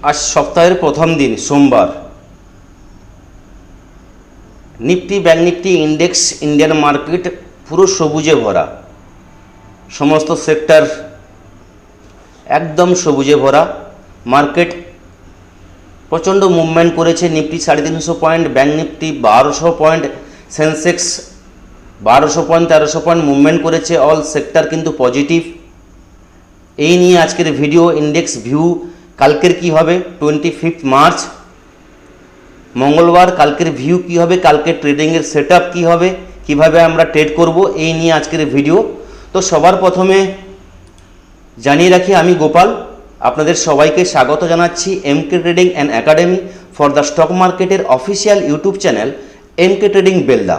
আজ সপ্তাহের প্রথম দিন সোমবার। Nifty bank Nifty index Indian market পুরো সবুজে ভরা, সমস্ত সেক্টর একদম সবুজে ভরা। মার্কেট প্রচণ্ড মুভমেন্ট করেছে। Nifty 350 point, bank Nifty 1200 point, Sensex 1200 point 1300 point movement করেছে। অল সেক্টর কিন্তু পজিটিভ। এই নিয়ে আজকের ভিডিও। ইন্ডেক্স ভিউ কালকের কি হবে, 25 মার্চ মঙ্গলবার, কালকের ভিউ কি হবে, কালকের ট্রেডিংয়ের সেট আপ কী হবে, কীভাবে আমরা ট্রেড করব, এই নিয়ে আজকের ভিডিও। তো সবার প্রথমে জানিয়ে রাখি, আমি গোপাল আপনাদের সবাইকে স্বাগত জানাচ্ছি MK trading and academy for the stock মার্কেটের official YouTube channel MK trading Belda.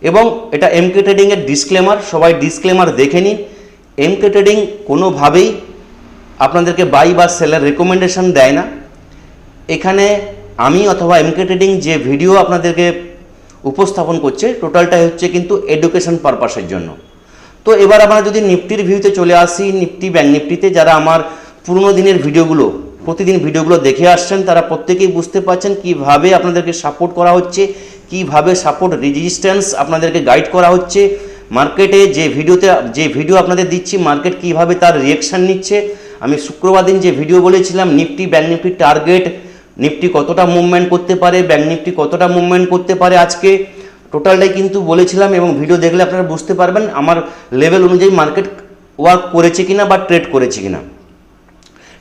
এবং এটা এমকে ট্রেডিংয়ের ডিসক্লেমার, সবাই ডিসক্লেমার দেখে নিন। এমকে ট্রেডিং কোনোভাবেই আপনাদেরকে বাই বা সেলার রেকমেন্ডেশন দেয় না। এখানে আমি অথবা এমকে ট্রেডিং যে ভিডিও আপনাদেরকে উপস্থাপন করছে টোটালটাই হচ্ছে কিন্তু এডুকেশন পারপাসের জন্য। তো এবার আমরা যদি নিফটির ভিউতে চলে আসি, নিফটি ব্যাংক নিফটিতে যারা আমার পুরনো দিনের ভিডিওগুলো প্রতিদিন ভিডিওগুলো দেখে আসছেন তারা প্রত্যেকেই বুঝতে পারছেন কিভাবে আপনাদেরকে সাপোর্ট করা হচ্ছে, কিভাবে সাপোর্ট রেজিস্ট্যান্স আপনাদেরকে গাইড করা হচ্ছে। মার্কেটে যে ভিডিও আপনাদের দিচ্ছি মার্কেট কিভাবে তার রিয়াকশান নিচ্ছে। আমি শুক্রবার দিন যে ভিডিও বলেছিলাম Nifty bank Nifty target, Nifty কতটা মুভমেন্ট করতে পারে, ব্যাংক নিফটি কতটা মুভমেন্ট করতে পারে আজকে, টোটালটাই কিন্তু বলেছিলাম। এবং ভিডিও দেখলে আপনারা বুঝতে পারবেন আমার লেভেল অনুযায়ী মার্কেট ওয়ার্ক করেছে কিনা বা ট্রেড করেছে কিনা।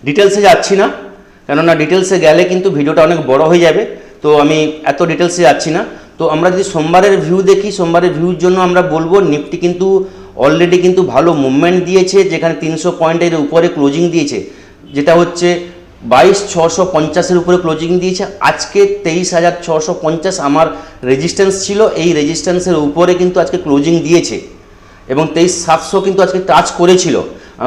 ডিটেলসে যাচ্ছি না, কেননা ডিটেলসে গেলে কিন্তু ভিডিওটা অনেক বড় হয়ে যাবে, তো আমি এত ডিটেলসে যাচ্ছি না। তো আমরা যদি সোমবারের ভিউ দেখি, সোমবারের ভিউর জন্য আমরা বলবো নিফটি কিন্তু অলরেডি কিন্তু ভালো মুভমেন্ট দিয়েছে, যেখানে 300 পয়েন্টের উপরে ক্লোজিং দিয়েছে, যেটা হচ্ছে 22,650-এর উপরে ক্লোজিং দিয়েছে। আজকে 23,650 আমার রেজিস্ট্যান্স ছিল, এই রেজিস্ট্যান্সের উপরে কিন্তু আজকে ক্লোজিং দিয়েছে এবং 23,700 কিন্তু আজকে টাচ করেছিল।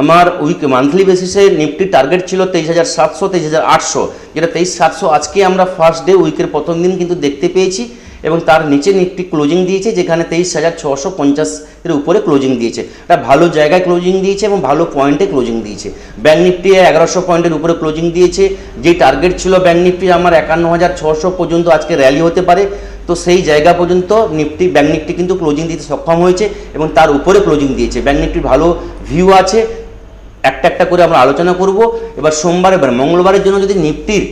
আমার মান্থলি বেসিসে নিফটি টার্গেট ছিল 23,700 23,800, যেটা 23,700 আজকে আমরা ফার্স্ট ডে উইকের প্রথম দিন কিন্তু দেখতে পেয়েছি। এবং তার নিচে নিফটি ক্লোজিং দিয়েছে, যেখানে 23,650-এর উপরে ক্লোজিং দিয়েছে। এটা ভালো জায়গায় ক্লোজিং দিয়েছে এবং ভালো পয়েন্টে ক্লোজিং দিয়েছে। ব্যাংক নিফটি 1100 পয়েন্টের উপরে ক্লোজিং দিয়েছে। যে টার্গেট ছিল ব্যাংক নিফটি আমার 51,600 পর্যন্ত আজকে র্যালি হতে পারে, তো সেই জায়গা পর্যন্ত ব্যাংক নিফটি কিন্তু ক্লোজিং দিতে সক্ষম হয়েছে এবং তার উপরে ক্লোজিং দিয়েছে। ব্যাংক নিফটির ভালো ভিউ আছে, একটা একটা করে আমরা আলোচনা করব। এবার মঙ্গলবারের জন্য যদি নিফটির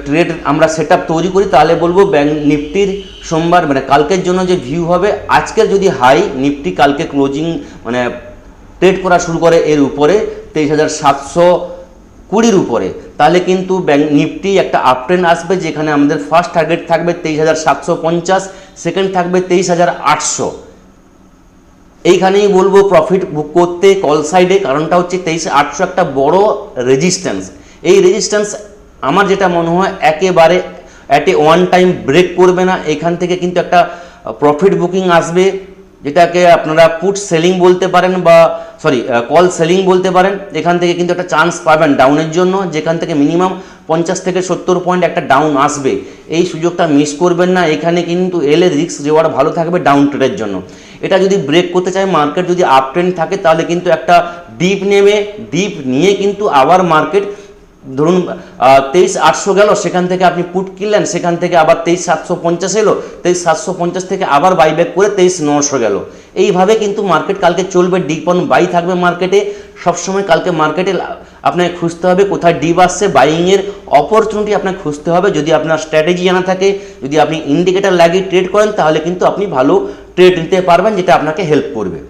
ট্রেড আমরা সেট আপ তৈরি করি তাহলে বলবো ব্যাংক নিফটির সোমবার কালকের জন্য যে ভিউ হবে, আজকের যদি হাই নিফটি কালকে ক্লোজিং ট্রেড করা শুরু করে এর উপরে 23,720-র উপরে, তাহলে কিন্তু ব্যাংক নিফটি একটা আপ ট্রেন্ড আসবে, যেখানে আমাদের ফার্স্ট টার্গেট থাকবে 23,750, সেকেন্ড থাকবে 23,800। এইখানেই বলবো প্রফিট বুক করতে কল সাইডে, কারণটা হচ্ছে 23,800 একটা বড় রেজিস্ট্যান্স। এই রেজিস্ট্যান্স আমার যেটা মনে হয় একেবারে at a one time break করবে না। এখান থেকে কিন্তু একটা প্রফিট বুকিং আসবে, যেটাকে আপনারা পুট সেলিং বলতে পারেন বা কল সেলিং বলতে পারেন। এখান থেকে কিন্তু একটা চান্স পাবেন ডাউনের জন্য, যেখান থেকে মিনিমাম 50 থেকে 70 পয়েন্ট একটা ডাউন আসবে। এই সুযোগটা মিস করবেন না। এখানে কিন্তু এলে রিস্ক রিওয়ার্ড ভালো থাকবে ডাউন ট্রেডের জন্য। এটা যদি ব্রেক করতে চায় মার্কেট, যদি আপ ট্রেন্ড থাকে, তাহলে কিন্তু একটা ডিপ নিয়ে কিন্তু আবার মার্কেট ধরুন 23,800 গেল, সেখান থেকে আপনি পুট কিনলেন, সেখান থেকে আবার 23,750 এলো, 23,750 থেকে আবার বাইব্যাক করে 23,900 গেল। এইভাবে কিন্তু মার্কেট কালকে চলবে, ডিপ অন বাই থাকবে মার্কেটে সবসময়। কালকে মার্কেটে আপনাকে খুঁজতে হবে কোথায় ডিপ আসছে, বাইংয়ের অপরচুনিটি আপনাকে খুঁজতে হবে। যদি আপনার স্ট্র্যাটেজি জানা থাকে, যদি আপনি ইন্ডিকেটার লাগিয়ে ট্রেড করেন, তাহলে কিন্তু আপনি ভালো ট্রেড নিতে পারবেন, যেটা আপনাকে হেল্প করবে।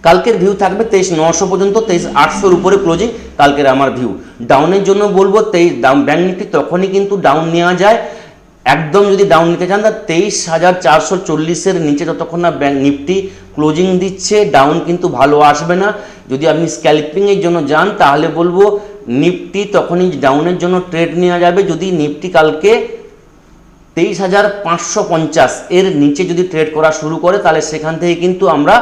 কালকের ভিউ থাকবে 23,900 পর্যন্ত, 23,800-র উপরে ক্লোজিং কালকের আমার ভিউ। ডাউনের জন্য বলবো ব্যাংক নিফটি তখনই কিন্তু ডাউন নেওয়া যায়, একদম যদি ডাউন নিতে চান তা 23,440-এর নিচে যতক্ষণ না ব্যাংক নিফটি ক্লোজিং দিচ্ছে ডাউন কিন্তু ভালো আসবে না। যদি আপনি স্ক্যালপিংয়ের জন্য যান তাহলে বলবো নিফটি তখনই ডাউনের জন্য ট্রেড নেওয়া যাবে যদি নিফটি কালকে 23,550 এর নিচে যদি ট্রেড করা শুরু করে, তাহলে সেখান থেকে কিন্তু আমরা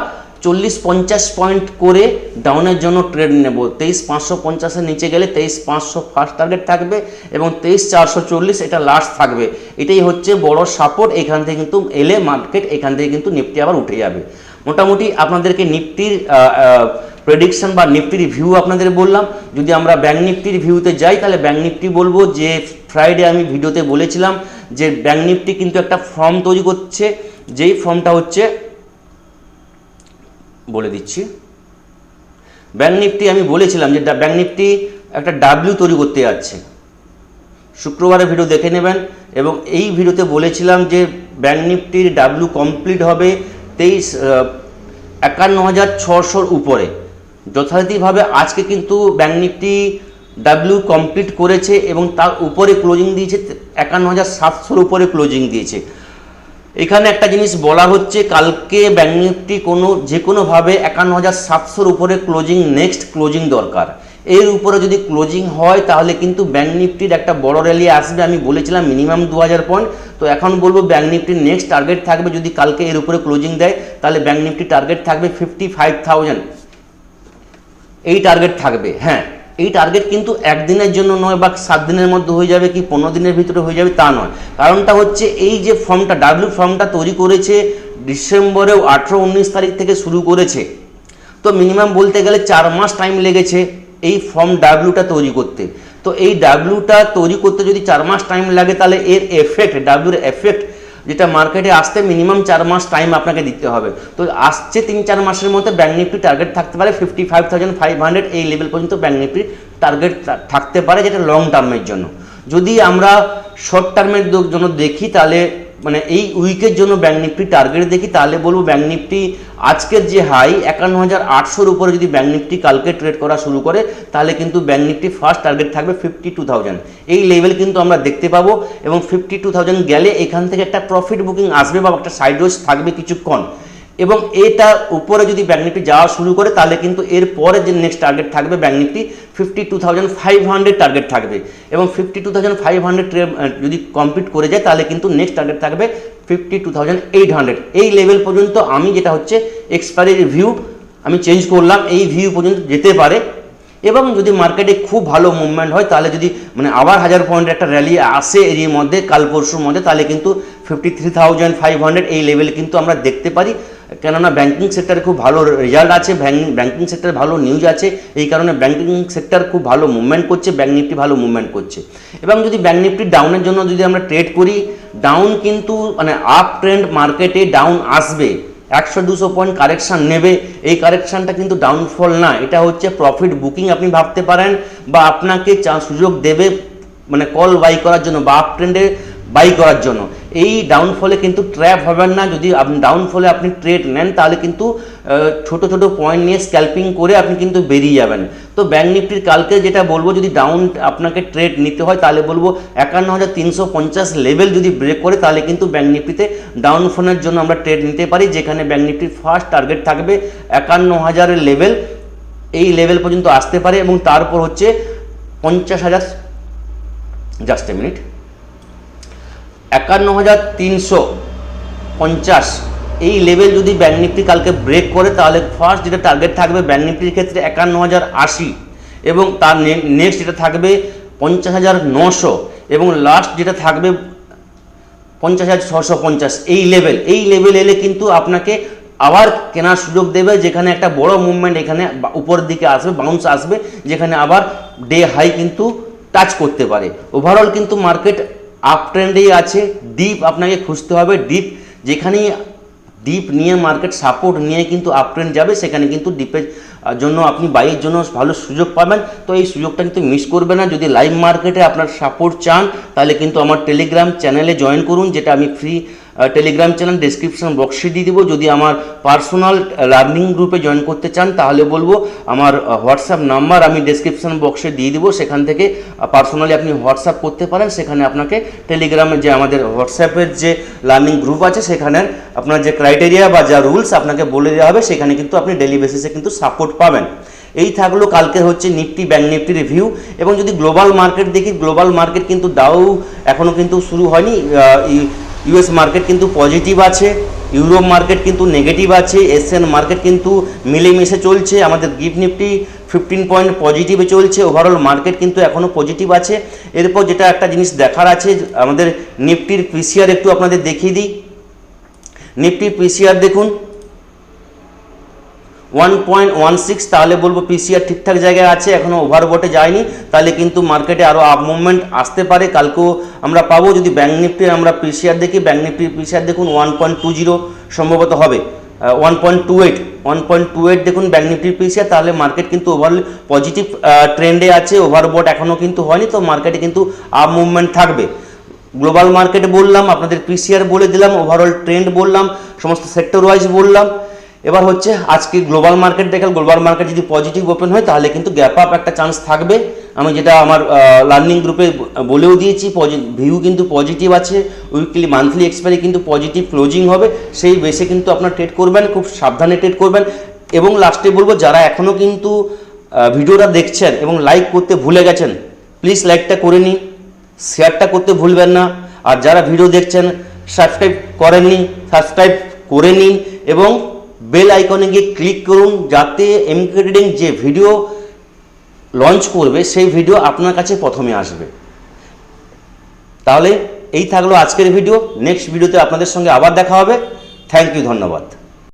40-50 পয়েন্ট করে ডাউনের জন্য ট্রেড নেব। 23,550-এর নিচে গেলে 23,500 ফার্স্ট টার্গেট থাকবে এবং 23,440 এটা লাস্ট থাকবে। এটাই হচ্ছে বড় সাপোর্ট। এখান থেকে কিন্তু এলে মার্কেট এখান থেকে কিন্তু নিফটি আবার উঠে যাবে। মোটামুটি আপনাদেরকে নিফটির প্রেডিকশন বা নিফটির ভিউ আপনাদের বললাম। যদি আমরা ব্যাঙ্ক নিফটির ভিউতে যাই তাহলে ব্যাঙ্ক নিফটি বলবো যে ফ্রাইডে আমি ভিডিওতে বলেছিলাম যে ব্যাঙ্ক নিফটি কিন্তু একটা ফর্ম তৈরি করছে, যেই ফর্মটা হচ্ছে বলে দিচ্ছি। ব্যাঙ্ক নিফটি আমি বলেছিলাম যে ব্যাঙ্ক নিফটি একটা ডাব্লিউ তৈরি করতে যাচ্ছে, শুক্রবারের ভিডিও দেখে নেবেন। এবং এই ভিডিওতে বলেছিলাম যে ব্যাঙ্ক নিফটির ডাব্লিউ কমপ্লিট হবে 51,600 উপরে। যথারীতিভাবে আজকে কিন্তু ব্যাঙ্ক নিফটি ডাব্লিউ কমপ্লিট করেছে এবং তার উপরে ক্লোজিং দিয়েছে 51,700 উপরে ক্লোজিং দিয়েছে। এখানে একটা জিনিস বলা হচ্ছে, কালকে ব্যাঙ্ক নিফটি যে কোনোভাবে 51,700 উপরে ক্লোজিং, নেক্সট ক্লোজিং দরকার। এর উপরে যদি ক্লোজিং হয় তাহলে কিন্তু ব্যাঙ্ক নিফটির একটা বড় র্যালি আসবে। আমি বলেছিলাম মিনিমাম 2000 পয়েন্ট, তো এখন বলবো ব্যাঙ্ক নিফটির নেক্সট টার্গেট থাকবে, যদি কালকে এর উপরে ক্লোজিং দেয় তাহলে ব্যাঙ্ক নিফটি টার্গেট থাকবে 55,000, এই টার্গেট থাকবে। হ্যাঁ, এই টার্গেট কিন্তু একদিনের জন্য নয় বা 7 দিনের মধ্যে হয়ে যাবে কি 15 দিনের ভিতরে হয়ে যাবে তা নয়। কারণটা হচ্ছে এই যে ফর্মটা ডাব্লিউ ফর্মটা তৈরি করেছে ডিসেম্বরেও 18-19 তারিখ থেকে শুরু করেছে, তো মিনিমাম বলতে গেলে 4 মাস টাইম লেগেছে এই ফর্ম ডাব্লিউটা তৈরি করতে। তো এই ডাব্লিউটা তৈরি করতে যদি 4 মাস টাইম লাগে তাহলে এর এফেক্ট, ডাব্লিউর এফেক্ট যেটা মার্কেটে আসতে মিনিমাম 4 মাস টাইম আপনাকে দিতে হবে। তো আসছে 3-4 মাসের মধ্যে ব্যাঙ্ক নিফটি টার্গেট থাকতে পারে 55,500, এই লেভেল পর্যন্ত ব্যাঙ্ক নিফটির টার্গেট থাকতে পারে, যেটা লং টার্মের জন্য। যদি আমরা শর্ট টার্মের জন্য দেখি তাহলে মানে এই উইকের জন্য ব্যাঙ্ক নিফটি টার্গেট দেখি তাহলে বলবো ব্যাঙ্ক নিফটি আজকের যে হাই 51,800 উপরে যদি ব্যাঙ্ক নিফটি কালকে ট্রেড করা শুরু করে তাহলে কিন্তু ব্যাঙ্ক নিফটি ফার্স্ট টার্গেট থাকবে 52,000, এই লেভেল কিন্তু আমরা দেখতে পাবো। এবং 52,000 গেলে এখান থেকে একটা প্রফিট বুকিং আসবে বা একটা সাইডওয়েজ থাকবে কিছুক্ষণ, এবং এটা উপরে যদি ব্যাঙ্ক নিফটি যাওয়া শুরু করে তাহলে কিন্তু এর পরে যে নেক্সট টার্গেট থাকবে ব্যাঙ্ক নিফটি 52,500 টার্গেট থাকবে। এবং 52,500 যদি কমপ্লিট করে যায় তাহলে কিন্তু নেক্সট টার্গেট থাকবে 52,800, এই লেভেল পর্যন্ত আমি যেটা হচ্ছে এক্সপায়ারি ভিউ আমি চেঞ্জ করলাম, এই ভিউ পর্যন্ত যেতে পারে। এবং যদি মার্কেটে খুব ভালো মুভমেন্ট হয় তাহলে যদি মানে আবার 1000 পয়েন্টের একটা র্যালি আসে এর মধ্যে কাল পরশুর মধ্যে তাহলে কিন্তু 53,500 এই লেভেলে কিন্তু আমরা দেখতে পারি। কেননা ব্যাঙ্কিং সেক্টরে খুব ভালো রেজাল্ট আছে, ব্যাঙ্কিং সেক্টরে ভালো নিউজ আছে, এই কারণে ব্যাঙ্কিং সেক্টর খুব ভালো মুভমেন্ট করছে, ব্যাঙ্ক নিফটি ভালো মুভমেন্ট করছে। এবং যদি ব্যাঙ্ক নিফটি ডাউনের জন্য যদি আমরা ট্রেড করি, ডাউন কিন্তু মানে আপ ট্রেন্ড মার্কেটে ডাউন আসবে, 100-200 পয়েন্ট কারেকশান নেবে, এই কারেকশানটা কিন্তু ডাউনফল না, এটা হচ্ছে প্রফিট বুকিং আপনি ভাবতে পারেন, বা আপনাকে সুযোগ দেবে মানে কল বাই করার জন্য বা আপ ট্রেন্ডে বাই করার জন্য। এই ডাউনফলে কিন্তু ট্র্যাপ হবেন না, যদি আপনি ডাউনফলে আপনি ট্রেড নেন তাহলে কিন্তু ছোট ছোট পয়েন্ট নিয়ে স্ক্যাল্পিং করে আপনি কিন্তু বেরিয়ে যাবেন। তো ব্যাঙ্ক নিফটির কালকে যেটা বলবো, যদি ডাউন আপনাকে ট্রেড নিতে হয় তাহলে বলবো 51,350 লেভেল যদি ব্রেক করে তাহলে কিন্তু ব্যাঙ্ক নিফটিতে ডাউনফলের জন্য আমরা ট্রেড নিতে পারি, যেখানে ব্যাঙ্ক নিফটির ফার্স্ট টার্গেট থাকবে 51,000 লেভেল, এই লেভেল পর্যন্ত আসতে পারে। এবং তারপর হচ্ছে 50,000, জাস্ট এ মিনিট, 51,350 এই লেভেল যদি ব্যাঙ্ক নিফটি কালকে ব্রেক করে তাহলে ফার্স্ট যেটা টার্গেট থাকবে ব্যাঙ্ক নিফটির ক্ষেত্রে 51,080, এবং তার নেক্সট যেটা থাকবে 50,900, এবং লাস্ট যেটা থাকবে 50,650, এই লেভেল এলে কিন্তু আপনাকে আবার কেনার সুযোগ দেবে, যেখানে একটা বড় মুভমেন্ট এখানে উপরের দিকে আসবে, বাউন্স আসবে, যেখানে আবার ডে হাই কিন্তু টাচ করতে পারে। ওভারঅল কিন্তু মার্কেট আপ ট্রেন্ডেই আছে, ডিপ আপনাকে খুঁজতে হবে, যেখানেই ডিপ নিয়ে মার্কেট সাপোর্ট নিয়ে কিন্তু আপ ট্রেন্ড যাবে, সেখানে কিন্তু ডিপের জন্য আপনি বাইয়ের জন্য ভালো সুযোগ পাবেন। তো এই সুযোগটা কিন্তু মিস করবে না। যদি লাইভ মার্কেটে আপনার সাপোর্ট চান তাহলে কিন্তু আমার টেলিগ্রাম চ্যানেলে জয়েন করুন, যেটা আমি ফ্রি টেলিগ্রাম চ্যানেল ডেসক্রিপশন বক্সে দিয়ে দিব। যদি আমার পার্সোনাল লার্নিং গ্রুপে জয়েন করতে চান তাহলে বলবো আমার হোয়াটসঅ্যাপ নাম্বার আমি ডেসক্রিপশন বক্সে দিয়ে দিব, সেখান থেকে পার্সোনালি আপনি হোয়াটসঅ্যাপ করতে পারেন। সেখানে আপনাকে টেলিগ্রামে যে আমাদের হোয়াটসঅ্যাপের যে লার্নিং গ্রুপ আছে সেখানে আপনার যে ক্রাইটেরিয়া বা যা রুলস আপনাকে বলে দেওয়া হবে, সেখানে কিন্তু আপনি ডেলি বেসিসে কিন্তু সাপোর্ট পাবেন। এই থাকলো কালকে হচ্ছে নিফটি ব্যাঙ্ক নিফটি রিভিউ। এবং যদি গ্লোবাল মার্কেট দেখি, গ্লোবাল মার্কেট কিন্তু ডাউ এখনও কিন্তু শুরু হয়নি, ইউএস মার্কেট কিন্তু পজিটিভ আছে, ইউরোপ মার্কেট কিন্তু নেগেটিভ আছে, এশিয়ান মার্কেট কিন্তু মিলেমিশে চলছে, আমাদের গিফট নিফটি 15 পয়েন্ট পজিটিভে চলছে, ওভারঅল মার্কেট কিন্তু এখনও পজিটিভ আছে। এরপর যেটা একটা জিনিস দেখার আছে, আমাদের নিফটির পিসিআর একটু আপনাদের দেখিয়ে দিই। নিফটির পিসিআর দেখুন, 1.16, তাহলে বলবো পিসিআর ঠিকঠাক জায়গায় আছে, এখনো ওভারবটে যায়নি, তাহলে কিন্তু মার্কেটে আরও আপ মুভমেন্ট আসতে পারে। কালকেও আমরা পাবো। যদি ব্যাঙ্ক নিফটির আমরা পিসিআর দেখি, ব্যাঙ্ক নিফটির পিসিআর দেখুন 1.20 সম্ভবত হবে, 1.28 দেখুন ব্যাঙ্ক নিফটির পিসিআর, তাহলে মার্কেট কিন্তু ওভারঅল পজিটিভ ট্রেন্ডে আছে, ওভারবট এখনও কিন্তু হয়নি, তো মার্কেটে কিন্তু আপ মুভমেন্ট থাকবে। গ্লোবাল মার্কেটে বললাম, আপনাদের পিসিআর বলে দিলাম, ওভারঅল ট্রেন্ড বললাম, সমস্ত সেক্টর ওয়াইজ বললাম। এবার হচ্ছে আজকে গ্লোবাল মার্কেট দেখাল, গ্লোবাল মার্কেট যদি পজিটিভ ওপেন হয় তাহলে কিন্তু গ্যাপ আপ একটা চান্স থাকবে। আমি যেটা আমার লার্নিং গ্রুপে বলেও দিয়েছি, ভিউ কিন্তু পজিটিভ আছে, উইকলি মান্থলি এক্সপায়ারি কিন্তু পজিটিভ ক্লোজিং হবে, সেই বেসে কিন্তু আপনার ট্রেড করবেন, খুব সাবধানে ট্রেড করবেন। এবং লাস্টে বলবো, যারা এখনও কিন্তু ভিডিওটা দেখছেন এবং লাইক করতে ভুলে গেছেন, প্লিজ লাইকটা করে নিন, শেয়ারটা করতে ভুলবেন না। আর যারা ভিডিও দেখছেন সাবস্ক্রাইব করেননি, সাবস্ক্রাইব করে নিন এবং বেল আইকনে গিয়ে ক্লিক করুন, যাতে এমকে ট্রেডিং যে ভিডিও লঞ্চ করবে সেই ভিডিও আপনার কাছে প্রথমে আসবে। তাহলে এই থাকলো আজকের ভিডিও। নেক্সট ভিডিওতে আপনাদের সঙ্গে আবার দেখা হবে। থ্যাংক ইউ, ধন্যবাদ।